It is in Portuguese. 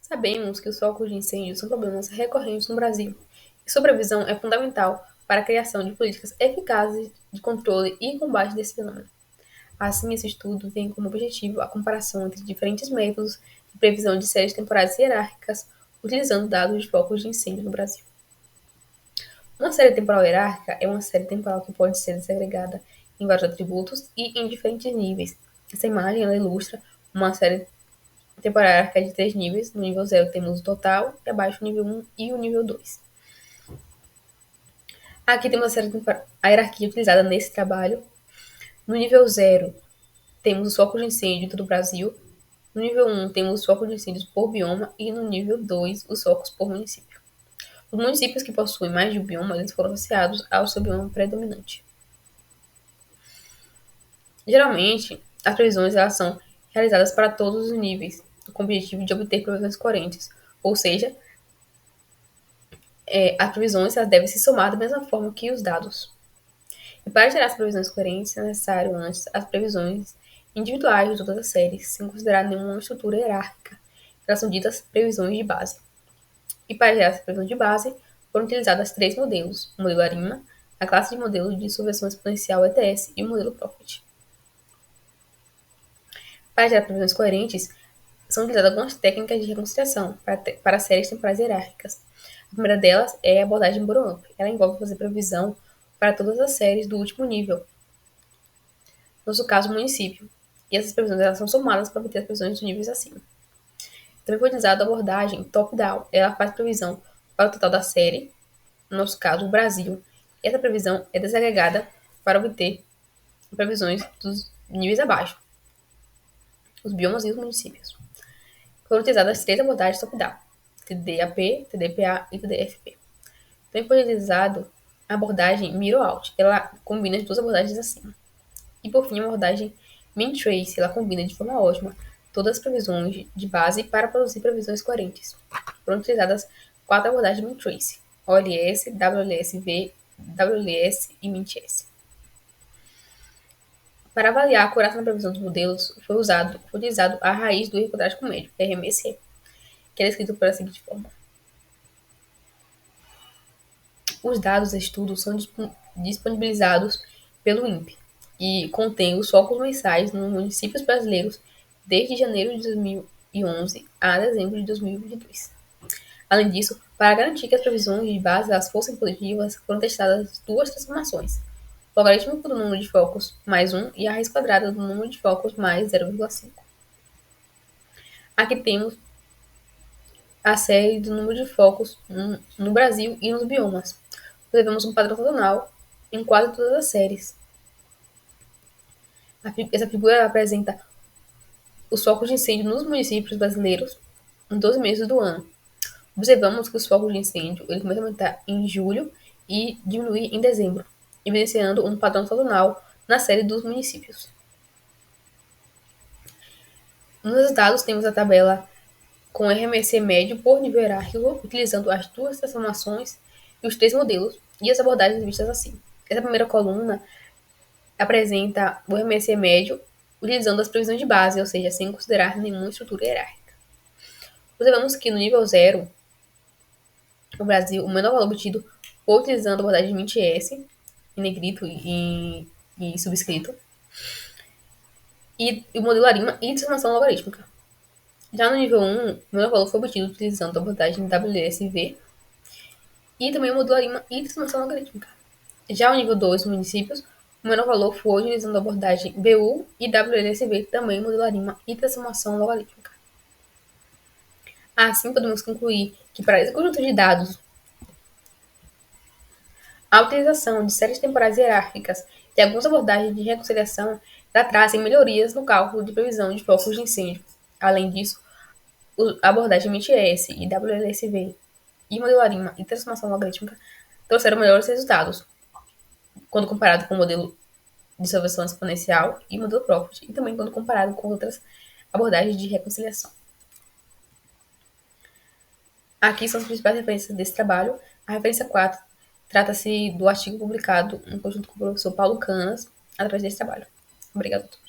Sabemos que os focos de incêndio são problemas recorrentes no Brasil, e sua previsão é fundamental para a criação de políticas eficazes de controle e combate desse fenômeno. Assim, esse estudo tem como objetivo a comparação entre diferentes métodos de previsão de séries temporais hierárquicas, utilizando dados de focos de incêndio no Brasil. Uma série temporal hierárquica é uma série temporal que pode ser desagregada em vários atributos e em diferentes níveis. Essa imagem ela ilustra uma série temporal hierárquica de 3 níveis. No nível 0 temos o total, e abaixo o nível 1 e o nível 2. Aqui temos a hierarquia utilizada nesse trabalho. No nível 0, temos os focos de incêndio de todo o Brasil. No nível 1, temos os focos de incêndios por bioma. E no nível 2, os focos por município. Os municípios que possuem mais de um bioma, eles foram associados ao seu bioma predominante. Geralmente, as previsões elas são realizadas para todos os níveis, com o objetivo de obter previsões coerentes, ou seja, as previsões elas devem se somar da mesma forma que os dados. E para gerar as previsões coerentes, é necessário antes as previsões individuais de todas as séries, sem considerar nenhuma estrutura hierárquica. Elas são ditas previsões de base. E para gerar essa previsão de base, foram utilizados 3 modelos: o modelo ARIMA, a classe de modelos de subversão exponencial ETS e o modelo Profit. Para gerar previsões coerentes, são utilizadas algumas técnicas de reconciliação para séries temporais hierárquicas. A primeira delas é a abordagem bottom-up. Ela envolve fazer previsão para todas as séries do último nível, no nosso caso, o município. E essas previsões elas são somadas para obter as previsões dos níveis acima. Também foi utilizada a abordagem top-down. Ela faz previsão para o total da série, no nosso caso, o Brasil. E essa previsão é desagregada para obter previsões dos níveis abaixo, os biomas e os municípios. Foram utilizadas 3 abordagens top-down: TDAP, TDPA e TDFP. Também foi utilizado a abordagem Mirror-Out. Ela combina as 2 abordagens acima. E, por fim, a abordagem Min-Trace. Ela combina de forma ótima todas as previsões de base para produzir previsões coerentes. Foram utilizadas 4 abordagens Min-Trace: OLS, WLS-V, WLS e Min-TS. Para avaliar a acurácia na previsão dos modelos, foi utilizado a raiz do erro quadrático médio, RMSE, que é escrito pela seguinte forma. Os dados do estudo são disponibilizados pelo INPE e contém os focos mensais nos municípios brasileiros desde janeiro de 2011 a dezembro de 2022. Além disso, para garantir que as previsões de base elas fossem positivas, foram testadas 2 transformações: o logarítmico do número de focos mais 1 e a raiz quadrada do número de focos mais 0,5. Aqui temos a série do número de focos no Brasil e nos biomas. Observamos um padrão sazonal em quase todas as séries. Essa figura apresenta os focos de incêndio nos municípios brasileiros em 12 meses do ano. Observamos que os focos de incêndio eles começam a aumentar em julho e diminuir em dezembro, evidenciando um padrão sazonal na série dos municípios. Nos resultados, temos a tabela com RMC médio por nível hierárquico, utilizando as 2 transformações e os 3 modelos e as abordagens vistas acima. Essa primeira coluna apresenta o RMC médio utilizando as previsões de base, ou seja, sem considerar nenhuma estrutura hierárquica. Observamos que no nível 0, no Brasil, o menor valor obtido foi utilizando a abordagem de Min-TS, em negrito e subscrito, e o modelo ARIMA e transformação logarítmica. Já no nível 1, o menor valor foi obtido utilizando a abordagem WSV e também o modelo ARIMA e transformação logarítmica. Já o nível 2, municípios, o menor valor foi utilizando a abordagem BU e WLSV, também modelo ARIMA e transformação logarítmica. Assim, podemos concluir que para esse conjunto de dados, a utilização de séries temporais hierárquicas e algumas abordagens de reconciliação trazem melhorias no cálculo de previsão de focos de incêndio. Além disso, a abordagem MIT-S e WLSV e modelo ARIMA e transformação logarítmica trouxeram melhores resultados quando comparado com o modelo de subversão exponencial e modelo Profit, e também quando comparado com outras abordagens de reconciliação. Aqui são as principais referências desse trabalho. A referência 4 trata-se do artigo publicado em conjunto com o professor Paulo Canas, através desse trabalho. Obrigada a todos.